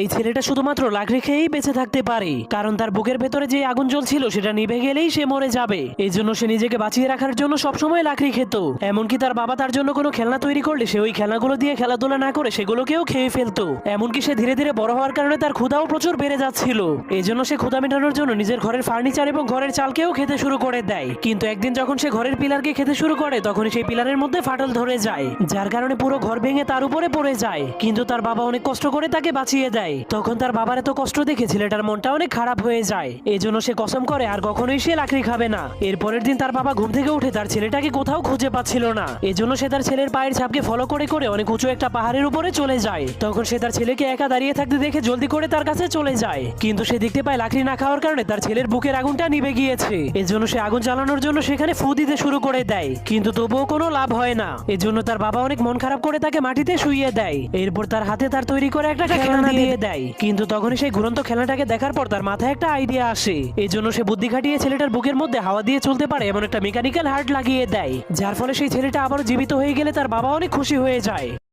এই ছেলেটা শুধুমাত্র লাকড়ি খেয়েই বেঁচে থাকতে পারে, কারণ তার বুকের ভেতরে যে আগুন জ্বলছিল সেটা নিভে গেলেই সে মরে যাবে। এই জন্য সে নিজেকে বাঁচিয়ে রাখার জন্য সবসময় লাকড়ি খেত। এমনকি তার বাবা তার জন্য কোনো খেলনা তৈরি করলে সে ওই খেলনাগুলো দিয়ে খেলাধুলা না করে সেগুলোকেও খেয়ে ফেলতো। এমনকি সে ধীরে ধীরে বড় হওয়ার কারণে তার ক্ষুধাও প্রচুর বেড়ে যাচ্ছিল। এই জন্য সে ক্ষুধা মেটানোর জন্য নিজের ঘরের ফার্নিচার এবং ঘরের চালকেও খেতে শুরু করে দেয়। কিন্তু একদিন যখন সে ঘরের পিলারকে খেতে শুরু করে তখন সেই পিলারের মধ্যে ফাটল ধরে যায়, যার কারণে পুরো ঘর ভেঙে তার উপরে পড়ে যায়। কিন্তু তার বাবা অনেক কষ্ট করে তাকে বাঁচিয়ে দেয়। তখন তার বাবার এত কষ্ট দেখে ছেলেটার মনটা অনেক খারাপ হয়ে যায়। এই জন্য সে কসম করে আর কখনোই সে লাকড়ি খাবে না। এর পরের দিন তার বাবা ঘুম থেকে উঠে তার ছেলেটাকে কোথাও খুঁজে পাচ্ছিল না। এই জন্য সে তার ছেলের পায়ের ছাপকে ফলো করে করে অনেক উঁচু একটা পাহাড়ের উপরে চলে যায়। তখন সে তার ছেলেকে একা দাঁড়িয়ে থাকতে দেখে জলদি করে তার কাছে চলে যায়। কিন্তু সে দেখতে পায় লাকড়ি না খাওয়ার কারণে তার ছেলের বুকের আগুনটা নিভে গিয়েছে। এর জন্য সে আগুন জ্বালানোর জন্য সেখানে ফু দিতে শুরু করে দেয়, কিন্তু তবুও কোনো লাভ হয় না। এর জন্য তার বাবা অনেক মন খারাপ করে তাকে মাটিতে শুইয়ে দেয়। এরপর তার হাতে তার তৈরি করে একটা খেলনা দিয়ে দেয়। কিন্তু তখনই সেই ঘুরন্ত খেলনাটাকে দেখার পর তার মাথায় একটা আইডিয়া আসে। এই জন্য সে বুদ্ধি খাটিয়ে ছেলেটার বুকের মধ্যে হাওয়া দিয়ে চলতে পারে এমন একটা মেকানিক্যাল হার্ট লাগিয়ে দেয়, যার ফলে সেই ছেলেটা আবারও জীবিত হয়ে গেলে তার বাবা অনেক খুশি হয়ে যায়।